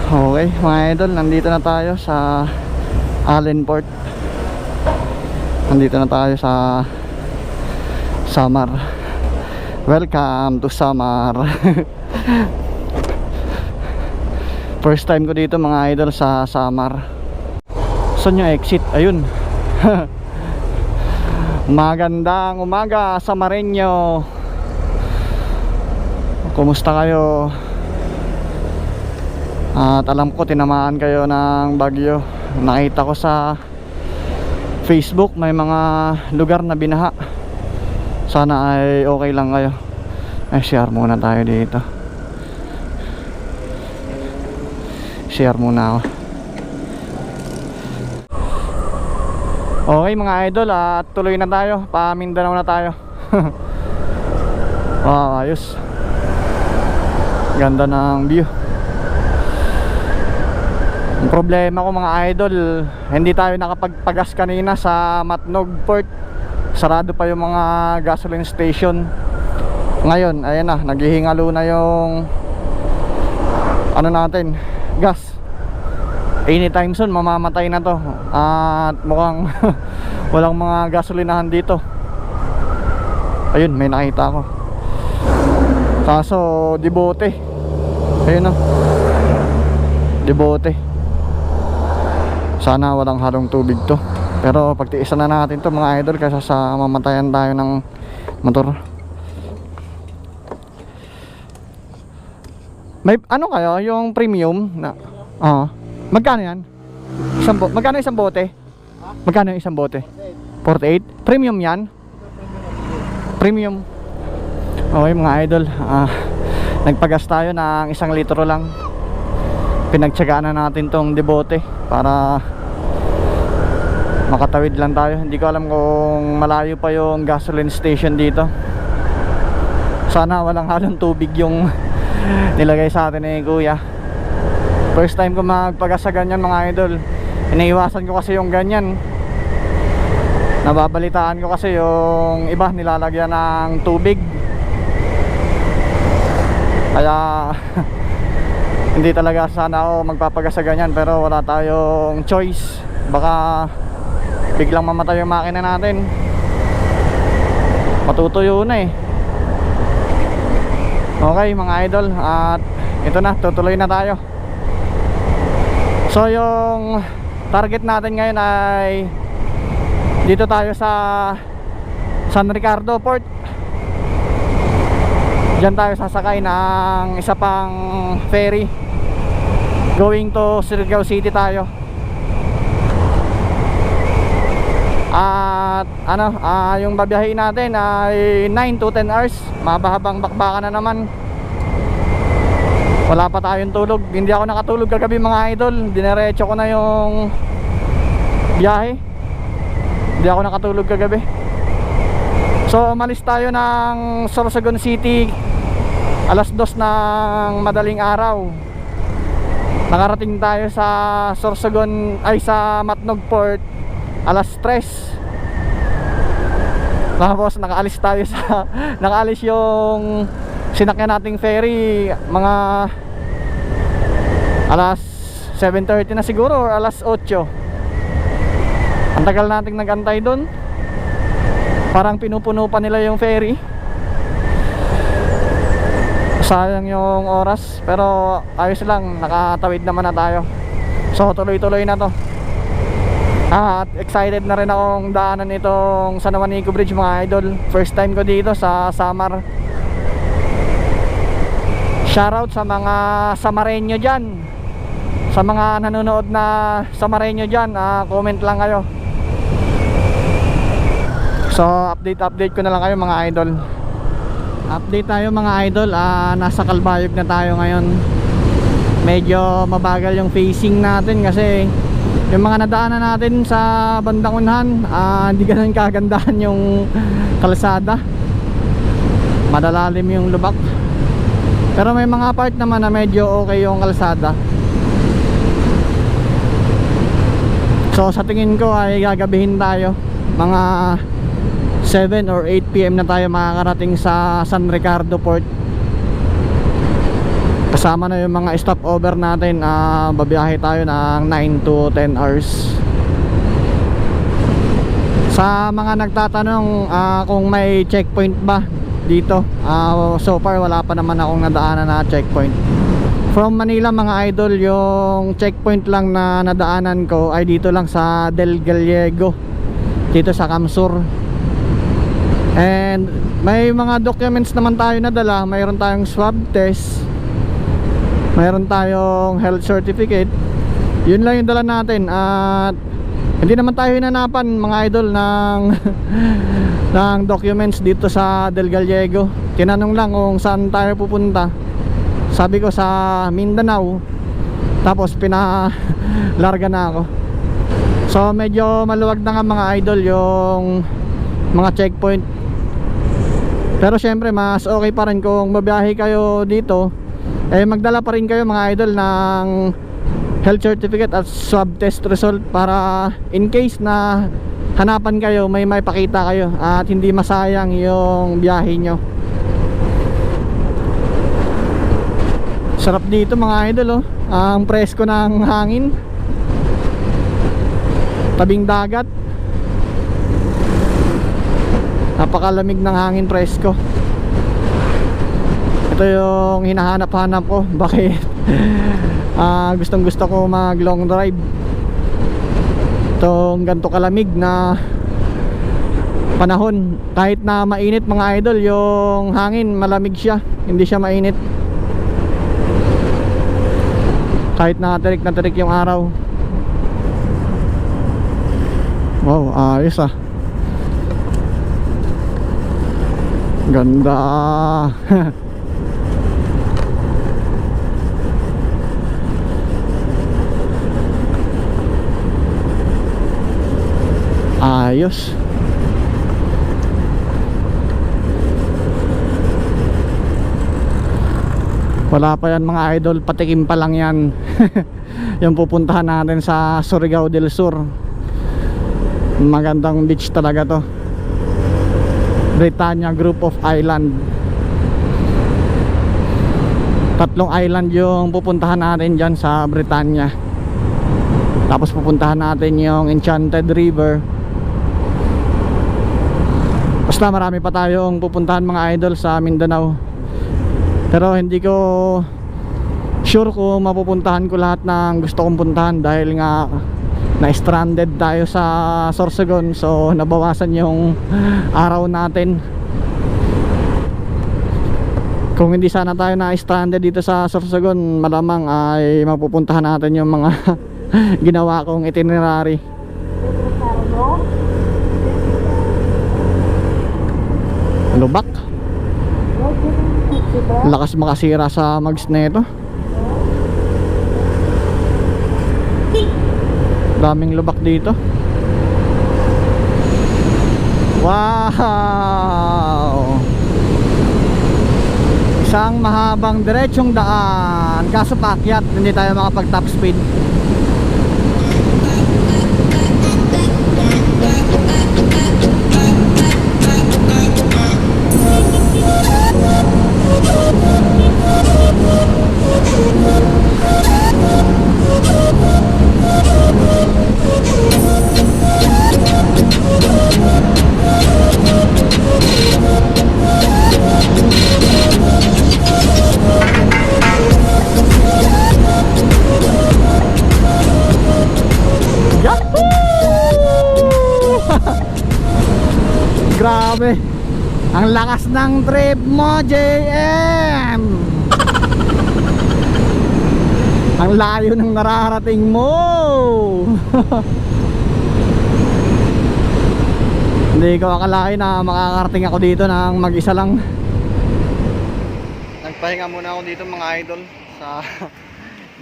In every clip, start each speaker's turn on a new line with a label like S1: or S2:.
S1: Okay mga idol, nandito na tayo sa Allenport. Nandito na tayo sa Samar. Welcome to Samar. First time ko dito mga idol sa Samar. Saan yung exit? Ayun. Magandang umaga sa Mareño. Kumusta kayo? At alam ko tinamaan kayo ng bagyo. Nakita ko sa Facebook may mga lugar na binaha. Sana ay okay lang kayo. Share muna tayo dito. Share muna ako. Okay mga idol, at tuloy na tayo. Pa Mindanao na tayo. Wow, ayos. Ganda ng view. Ang problema ko mga idol, hindi tayo nakapagpagas kanina sa Matnog Port. Sarado pa yung mga gasoline station. Ngayon, ayan na, naghihingalo na yung ano natin, gas. Anytime soon, mamamatay na to. At mukhang walang mga gasolinahan dito. Ayun, may nakita ako. Kaso, Dibote. Ayun na, Dibote. Sana walang halong tubig to. Pero pagtiisan na natin to mga idol, kasi sa mamatayan tayo ng motor. May ano kayo, yung premium na magkano yan? Magkano isang bote? Magkano isang bote? 48? Premium yan? Premium. Okay mga idol, nagpagas tayo ng 1 litro lang. Pinagtsagaan na natin tong Dibote para makatawid lang tayo. Hindi ko alam kung malayo pa yung gasoline station dito. Sana walang halong tubig yung nilagay sa atin ni kuya. First time ko magpagas sa ganyan mga idol. Iniiwasan ko kasi yung ganyan. Nababalitaan ko kasi yung iba nilalagyan ng tubig. Kaya hindi talaga sana ako magpapagas sa ganyan, pero wala tayong choice. Baka biglang mamatay yung makina natin. Matutuyo na eh. Okay mga idol, at ito na, tutuloy na tayo. So yung target natin ngayon ay dito tayo sa San Ricardo Port. Diyan tayo sasakay ng isa pang ferry going to Surigao City tayo. At ano, yung babiyahin natin ay 9 to 10 hours. Mabahabang bakbakan na naman. Wala pa tayong tulog. Hindi ako nakatulog kagabi mga idol. Dinerecho ko na yung biyahe. Hindi ako nakatulog kagabi. So umalis tayo ng Sorsogon City alas 2 ng madaling araw. Nakarating tayo sa Sorsogon, ay sa Matnog Port alas 3. Tapos nakaalis tayo sa nakaalis yung sinakyan nating ferry mga alas 7:30 na siguro or alas 8. Ang tagal nating nagantay doon. Parang pinupuno pa nila yung ferry. Sayang yung oras, pero ayos lang, nakatawid naman na tayo. So tuloy-tuloy na to. At excited na rin akong daanan itong San Juanico Bridge mga idol. First time ko dito sa Samar. Shoutout sa mga Samareño dyan, sa mga nanonood na Samareño dyan, comment lang kayo. So update ko na lang kayo mga idol. Update tayo mga idol. Nasa Calbayog na tayo ngayon. Medyo mabagal yung facing natin kasi yung mga nadaanan natin sa bandang unahan, hindi ganun kagandahan yung kalsada. Madalalim yung lubak. Pero may mga part naman na medyo okay yung kalsada. So sa tingin ko ay gagabihin tayo. Mga 7 or 8 PM na tayo makakarating sa San Ricardo Port. Kasama na yung mga stopover natin. Babiyahe tayo ng 9 to 10 hours. Sa mga nagtatanong kung may checkpoint ba dito, so far wala pa naman akong nadaanan na checkpoint. From Manila mga idol, yung checkpoint lang na nadaanan ko ay dito lang sa Del Gallego, dito sa Camsur. And may mga documents naman tayo na dala. Mayroon tayong swab test, mayroon tayong health certificate. Yun lang yung dala natin. At hindi naman tayo hinanapan mga idol ng ng documents dito sa Del Gallego. Tinanong lang kung saan tayo pupunta. Sabi ko sa Mindanao, tapos pinalarga na ako. So medyo maluwag na nga mga idol yung mga checkpoint. Pero syempre mas okay pa rin kung mabiyahe kayo dito, magdala pa rin kayo mga idol ng health certificate at swab test result, para in case na hanapan kayo, may pakita kayo at hindi masayang yung biyahe nyo. Sarap dito mga idol, oh. Ang presko ng hangin, tabing dagat, napakalamig ng hangin, presko. Ito yung hinahanap-hanap ko. Bakit? Gustong gusto ko mag long drive itong ganito kalamig na panahon. Kahit na mainit mga idol, yung hangin malamig siya, hindi siya mainit. Kahit na tirik yung araw. Wow, ayos ah. Ganda. Ayos. Wala pa yan mga idol, patikim pa lang yan. Yung pupuntahan natin sa Surigao del Sur. Magandang beach talaga to. Britannia Group of Island. 3 island yung pupuntahan natin dyan sa Britannia. Tapos pupuntahan natin yung Enchanted River. Basta marami pa tayong pupuntahan mga idol sa Mindanao. Pero hindi ko sure kung mapupuntahan ko lahat ng gusto kong puntahan, dahil nga na-stranded tayo sa Sorsogon. So nabawasan yung araw natin. Kung hindi sana tayo na-stranded dito sa Sorsogon, malamang ay mapupuntahan natin yung mga ginawa kong itinerary. Lubak. Lakas makasira sa mags na ito. Daming lubak dito. Wow! Isang mahabang diretsong daan, kaso paakyat, hindi tayo makapag top speed. Grabe, ang lakas ng trip mo, JM. Ang layo ng nararating mo. Hindi ko akalain na makakarating ako dito ng mag-isa lang. Nagpahinga muna ako dito mga idol sa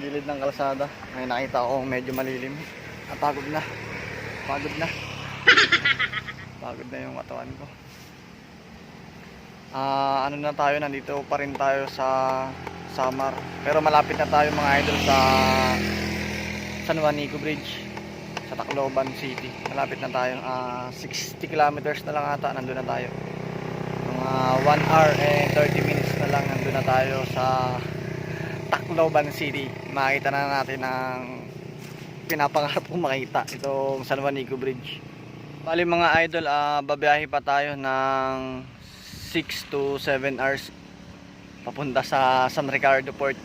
S1: gilid ng kalsada. May nakita ako medyo malilim. Pagod na. Pagod na. Pagod na yung katawan ko. Ano na tayo, nandito pa rin tayo sa Samar. Pero malapit na tayo mga idol sa San Juanico Bridge sa Tacloban City. Malapit na tayo. 60 kilometers na lang ata, nandun na tayo. Mga 1 hour and 30 minutes na lang nandun na tayo sa Tacloban City. Makita na natin ang pinapangarap kong makita, itong San Juanico Bridge. Bali mga idol, babiyahe pa tayo ng 6 to 7 hours papunta sa San Ricardo Port.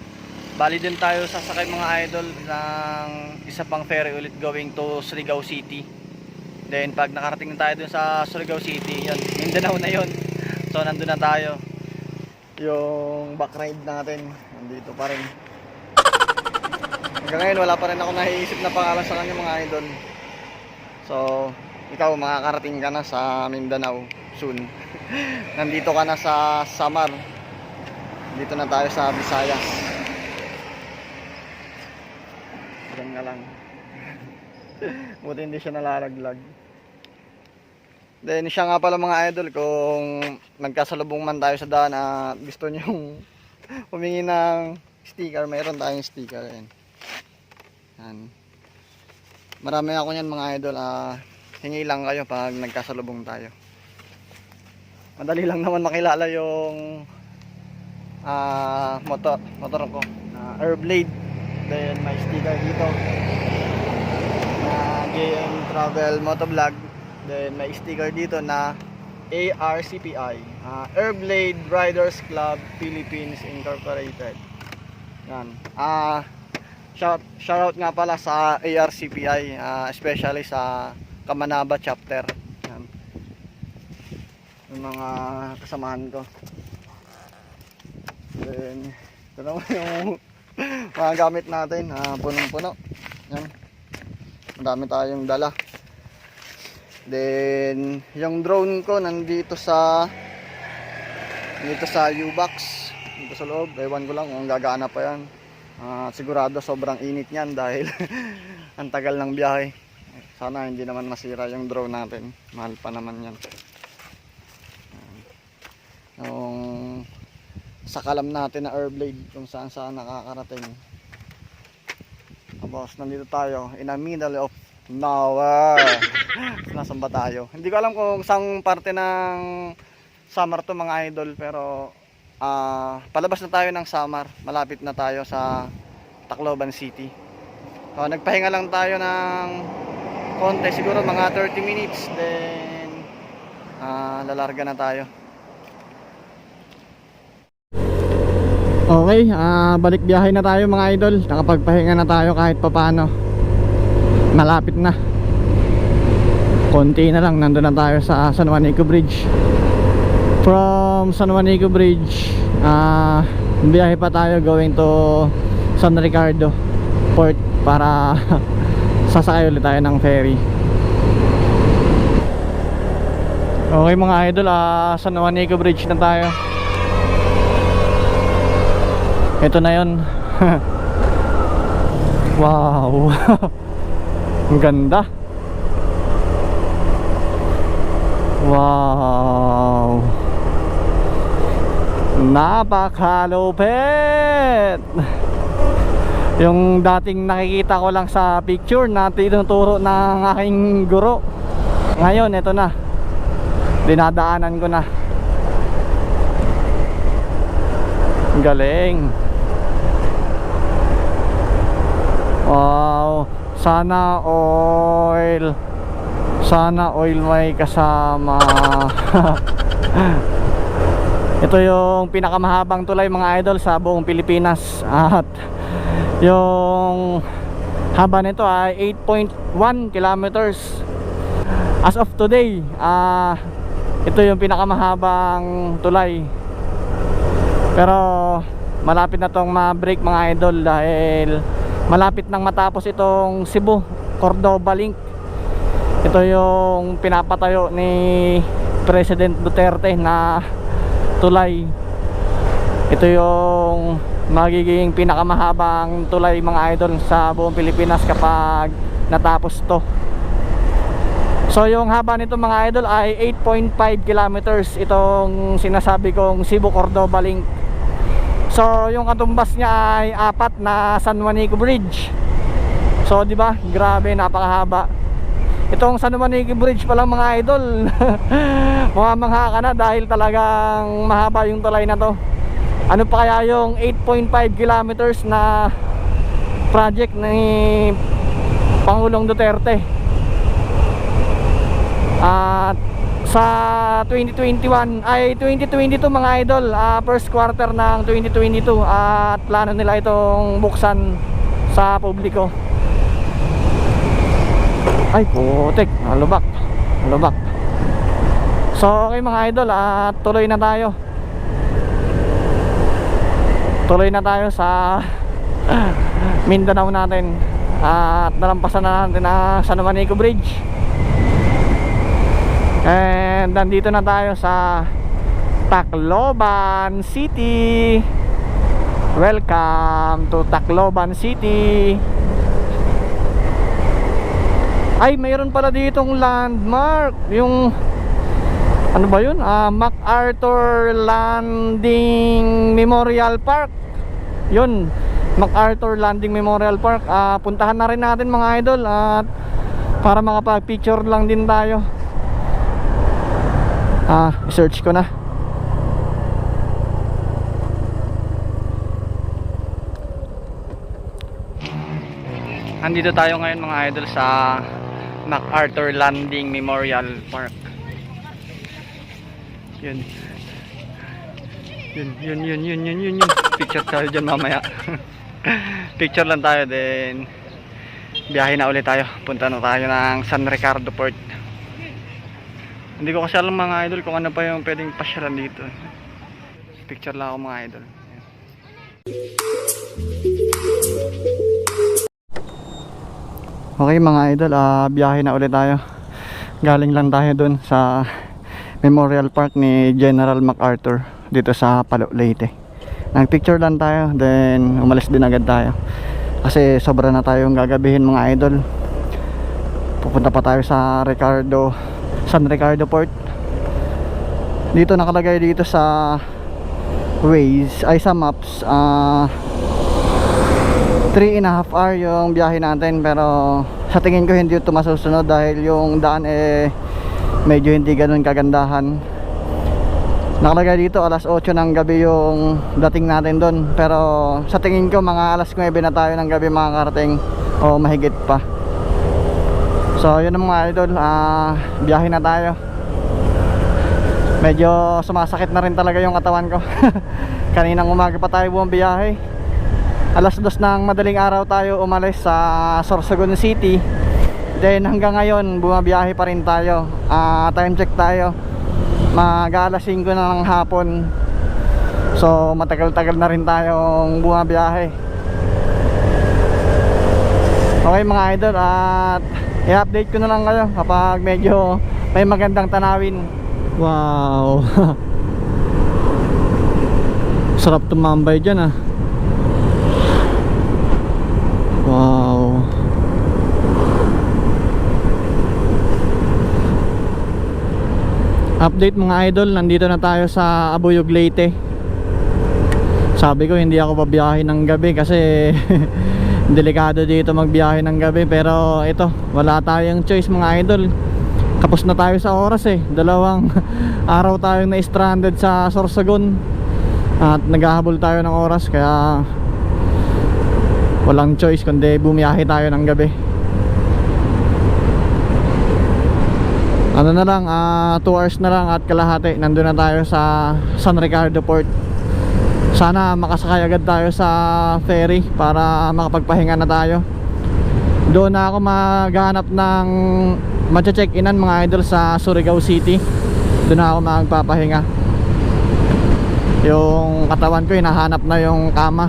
S1: Bali din tayo sasakay mga idol ng isa pang ferry ulit going to Surigao City. Then pag nakarating na tayo dun sa Surigao City, yun, Mindanao na yun. So nandun na tayo. Yung back ride natin nandito pa rin. Hanggang ngayon wala pa rin ako naiisip na pangalan sa kanya mga idol. So ikaw makakarating ka na sa Mindanao soon. Nandito ka na sa Samar. Dito na tayo sa Visayas. Diyan nga lang. Buti hindi siya nalalaglag. Then siya nga pala mga idol, kung nagkasalubong man tayo sa daan at gusto nyong humingi ng sticker, mayroon tayong sticker. Yan. Marami ako yan mga idol. Hingi lang kayo pag nagkasalubong tayo. Madali lang naman makilala yung motor ko, Airblade. Then may sticker dito na GM Travel Motovlog. Then may sticker dito na ARCPI, Airblade Riders Club Philippines Incorporated. Yan. Shoutout nga pala sa ARCPI, especially sa Kamanaba chapter. Yan. Yung mga kasamahan ko. Then ito naman yung mga gamit natin, punong-puno. Yan. Madami tayong dala. Then yung drone ko nandito sa U-Box, dito sa loob. Ewan ko lang kung gagana pa yan. Sigurado sobrang init niyan dahil ang tagal ng biyahe. Sana hindi naman masira yung drone natin. Mahal pa naman yan. Yung sakalam natin na Airblade kung saan saan nakakarating. Tapos nandito tayo in the middle of nowhere. Nasaan ba tayo? Hindi ko alam kung saan parte ng Samar to mga idol, pero palabas na tayo ng Samar. Malapit na tayo sa Tacloban City. So, nagpahinga lang tayo ng konti, siguro mga 30 minutes, then lalarga na tayo. Okay, balik biyahe na tayo mga idol. Nakapagpahinga na tayo kahit papano. Malapit na. Konti na lang, nandun na tayo sa San Juanico Bridge. From San Juanico Bridge, biyahe pa tayo going to San Ricardo Port para sasakay ulit tayo ng ferry. Okay mga idol, San Juanico Bridge na tayo. Ito na yun. Wow. Ang ganda. Wow. Napakalupit. Yung dating nakikita ko lang sa picture na tinuturo ng aking guro, ngayon ito na, dinadaanan ko na. Galing. Wow. Sana oil may kasama. Ito yung pinakamahabang tulay mga idol sa buong Pilipinas. At yung haba nito ay 8.1 kilometers as of today. Ito yung pinakamahabang tulay. Pero malapit na tong ma-break mga idol dahil malapit nang matapos itong Cebu Cordoba Link. Ito yung pinapatayo ni President Duterte na tulay. Ito yung magiging pinakamahabang tulay mga idol sa buong Pilipinas kapag natapos to. So yung haba nito mga idol ay 8.5 kilometers, itong sinasabi kong Cebu Cordoba Link. So yung katumbas niya ay 4 na San Juanico Bridge. So di ba? Grabe, napakahaba. Itong San Juanico Bridge pa lang mga idol. Mamamangha ka na dahil talagang mahaba yung tulay na to. Ano pa kaya yung 8.5 kilometers na project ni Pangulong Duterte? At sa 2022 mga idol, first quarter ng 2022, at plano nila itong buksan sa publiko. Ay putik, halubak. So okay mga idol, at tuloy na tayo sa Mindanao natin, at nalampasan na natin ang San Juanico Bridge. And nandito na tayo sa Tacloban City. Welcome to Tacloban City. Ay, mayroon pala ditong landmark. Yung ano ba yun? MacArthur Landing Memorial Park. Yun, MacArthur Landing Memorial Park. Puntahan na rin natin mga idol, at para makapag-picture lang din tayo. I-search ko na. Andito tayo ngayon mga idol sa MacArthur Landing Memorial Park. Yun. Picture tayo dyan mamaya. Picture lang tayo, then biyahe na ulit tayo. Punta na tayo ng San Ricardo Port. Hindi ko kasi alam mga idol kung ano pa yung pwedeng pasyalan dito. Picture lang ako mga idol. Okay mga idol, biyahe na ulit tayo. Galing lang tayo dun sa Memorial Park ni General MacArthur dito sa Palo, Leyte. Nag-picture lang tayo, then umalis din agad tayo. Kasi sobra na tayong gagabihin mga idol. Pupunta pa tayo sa San Ricardo Port. Dito nakalagay dito sa Waze, ay sa maps, 3.5 hour yung biyahe natin. Pero sa tingin ko hindi ito masusunod dahil yung daan medyo hindi ganun kagandahan. Nakalagay dito alas 8 ng gabi yung dating natin doon, pero sa tingin ko mga alas 9 na tayo ng gabi makakarating o mahigit pa. So yun ang mga idol, biyahe na tayo. Medyo sumasakit na rin talaga yung katawan ko. Kaninang umaga pa tayo bumabiyahe. Alas 2 ng madaling araw tayo umalis sa Sorsogon City. Then hanggang ngayon bumabiyahe pa rin tayo. Time check tayo, mag-alas 5 na ng hapon. So matagal-tagal na rin tayong bumabiyahe. Okay mga idol, at i-update ko na lang kayo kapag medyo may magandang tanawin. Wow. Sarap tumambay dyan Wow. Update mga idol, nandito na tayo sa Abuyog, Leyte. Sabi ko hindi ako babiyahe ng gabi kasi delikado dito magbiyahe ng gabi, pero ito, wala tayong choice mga idol. Kapos na tayo sa oras 2 araw tayong na-stranded sa Sorsogon at naghahabol tayo ng oras, kaya walang choice kundi bumiyahe tayo ng gabi. Ano na lang, 2 hours na lang at kalahati nandun na tayo sa San Ricardo Port. Sana makasakay agad tayo sa ferry para makapagpahinga na tayo. Doon na ako maghanap ng magche-check-inan mga idol sa Surigao City. Doon na ako magpapahinga. Yung katawan ko hinahanap na yung kama.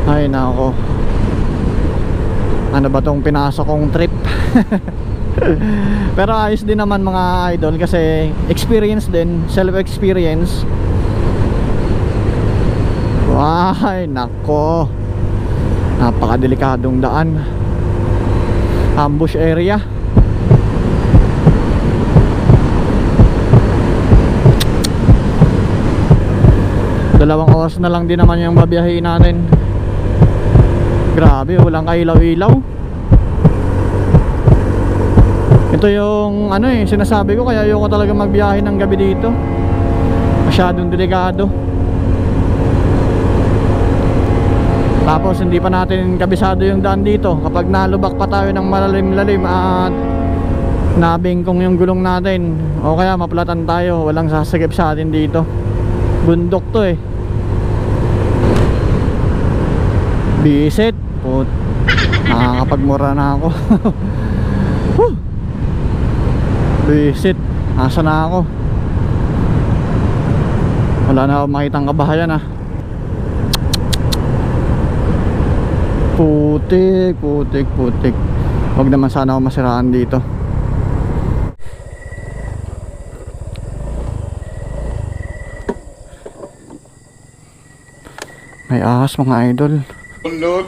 S1: Ay nako, ano ba tong pinasok kong trip? Pero ayos din naman mga idol kasi experience din, self-experience. Ay nako, napakadelikadong daan, ambush area. Dalawang oras na lang din naman yung babiyahin natin. Grabe, walang kailaw-ilaw. Ito yung ano sinasabi ko, kaya ayoko talaga magbiyahe ng gabi dito. Masyadong delikado. Tapos hindi pa natin kabisado yung daan dito. Kapag nalubak pa tayo ng malalim-lalim at nabingkong yung gulong natin, o kaya maplatan tayo, walang sasagip sa atin dito. Bundok to eh. Bisit. Nakakapagmura na ako. Bisit. Asa na ako? Wala na akong makitang kabahayan ah. Putik. Huwag naman sana ako masiraan dito. May ahas mga idol.
S2: No.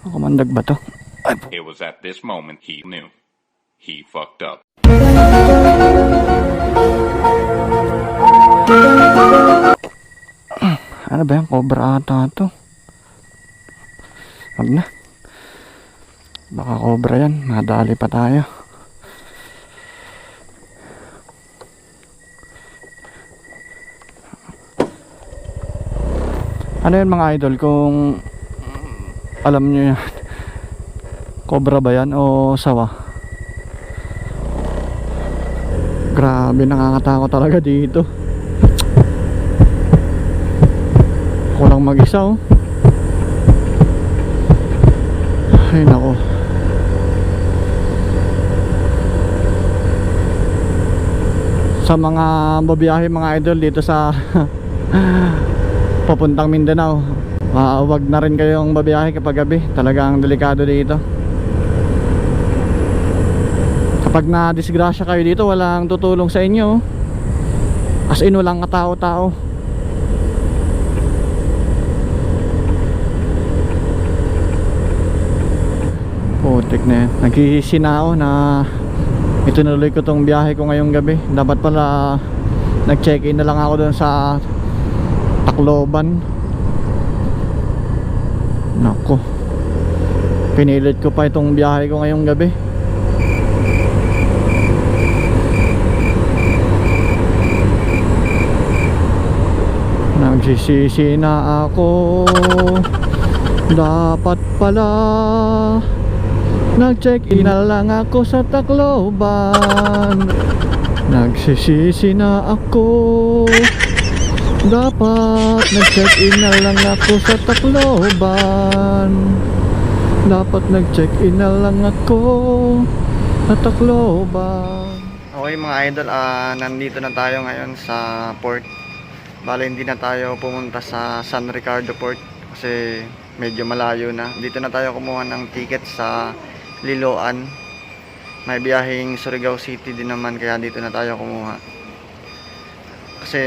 S1: Kumandag ba to? Ay,
S2: It was at this moment he knew. He fucked up.
S1: ano ba yan? Cobra ata to. Wag na. Baka cobra yan. Madali pa tayo. Ano yan mga idol? Kung alam nyo yan, cobra ba yan o sawa? Grabe, nakakatakot talaga dito. Ako lang mag-isa oh. Ay nako. Sa mga babiyahe mga idol dito sa papuntang Mindanao, wag na rin kayong babiyahe kapag gabi. Talagang delikado dito. Kapag na-disgrasya kayo dito, walang tutulong sa inyo. As in, walang katao-tao. Putik na yan. Naghihisinao na itunuloy ko tong biyahe ko ngayong gabi. Dapat pala nag-check-in na lang ako doon sa Tacloban. Nako, pinilit ko pa itong biyahe ko ngayong gabi. Nagsisisi na ako. Dapat pala nag-check-in na lang ako sa Tacloban. Nagsisisi na ako. Dapat nag-check-in na lang ako sa Tacloban. Dapat nag-check-in na lang ako sa Tacloban. Okay mga idol, nandito na tayo ngayon sa port. Bale hindi na tayo pumunta sa San Ricardo Port kasi medyo malayo na. Dito na tayo kumuha ng ticket sa Liloan. May biyaheng Surigao City din naman, kaya dito na tayo kumuha. Kasi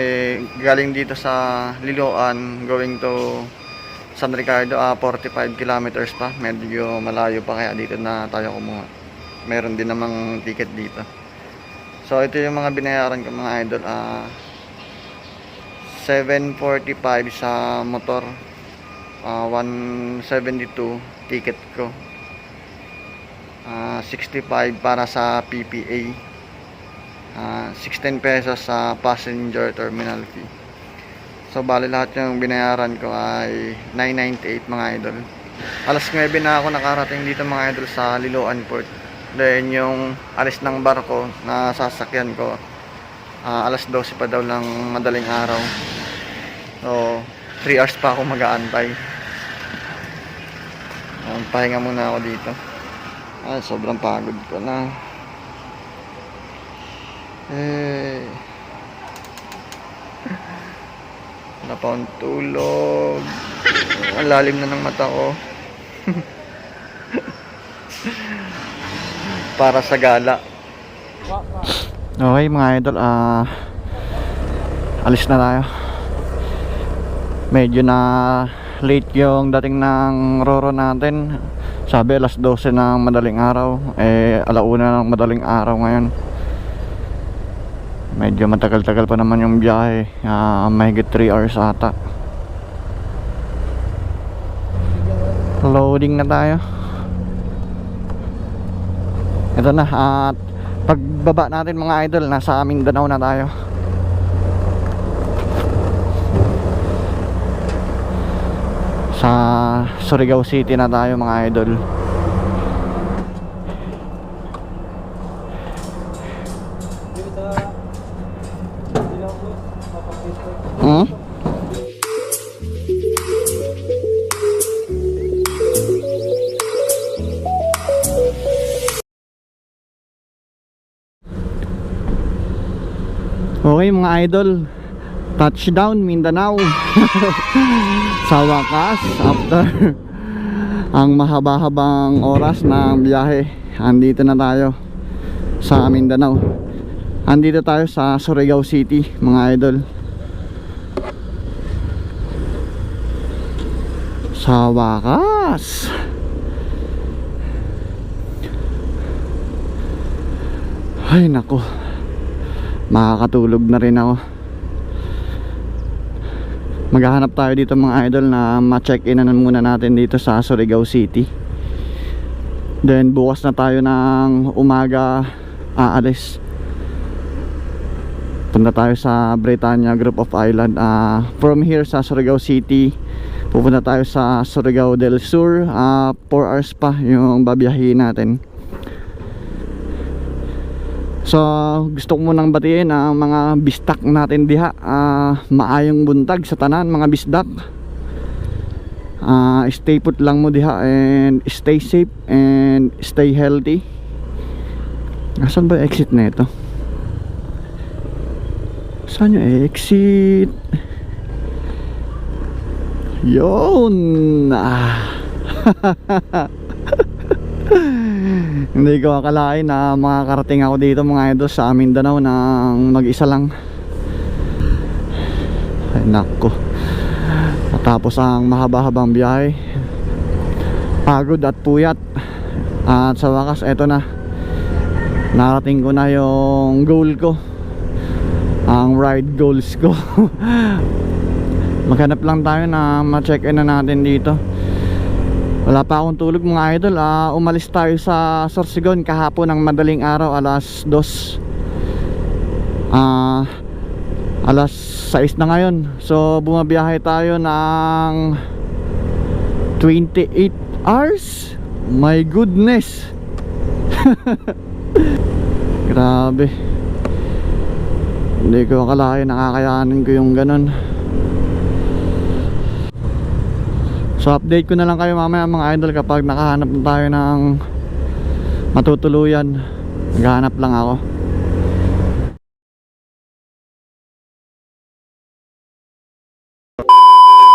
S1: galing dito sa Liloan going to San Ricardo, 45 kilometers pa. Medyo malayo pa, kaya dito na tayo kumuha. Meron din namang ticket dito. So ito yung mga binayaran ko mga idol. 745 sa motor, 172 ticket ko, 65 para sa PPA, 16 pesos sa passenger terminal fee. So bali lahat yung binayaran ko ay 998 mga idol. Alas 9 na ako nakarating dito mga idol sa Liloan Port. Then yung alis ng barko na sasakyan ko, alas 12 pa daw ng madaling araw. So 3 hours pa ako mag-aantay. Pahinga muna ako dito. Sobrang pagod ko na. Wala pa akong tulog. Ang lalim na ng mata ko. Para sa gala. Okay mga idol, alis na tayo. Medyo na late yung dating ng Roro natin. Sabi alas 12 ng madaling araw, alauna ng madaling araw ngayon. Medyo matagal-tagal pa naman yung biyahe, mahigit 3 hours ata. Loading na tayo. Ito na, at pagbaba natin mga idol, nasa Mindanao na tayo. Sa Surigao City na tayo mga idol. Hmm? Okay mga idol, touchdown Mindanao. Sa wakas, after ang mahaba-habang oras ng biyahe, andito na tayo sa Mindanao. Andito tayo sa Surigao City mga idol. Sa wakas. Ay nako, makakatulog na rin ako. Maghahanap tayo dito mga idol na ma-check-in na muna natin dito sa Surigao City. Then bukas na tayo ng umaga aalis. Punta tayo sa Britannia Group of Island. From here sa Surigao City, pupunta tayo sa Surigao del Sur. 4 hours pa yung babiyahin natin. So gusto ko munang batiin ang mga bistak natin diha. Maayong buntag sa tanan mga bisdak. Stay put lang mo diha and stay safe and stay healthy. Asan ba exit na ito? Saan yung exit? Yun. Hindi ko akalain na makakarating ako dito mga idol sa Mindanao nang mag-isa lang. Ay nako, matapos ang mahaba-habang biyahe, pagod at puyat, at sa wakas eto na, narating ko na yung goal ko, ang ride goals ko. Maghanap lang tayo na ma-check-in na natin dito. Wala pa akong tulog mga idol. Umalis tayo sa Sorsogon kahapon ng madaling araw, alas 2. Alas 6 na ngayon. So bumabiyahe tayo ng 28 hours. My goodness. Grabe. Hindi ko akalain nakakayanin ko yung ganun. So update ko na lang kayo mamaya mga idol kapag nakahanap na tayo ng matutuluyan. Naghahanap lang ako.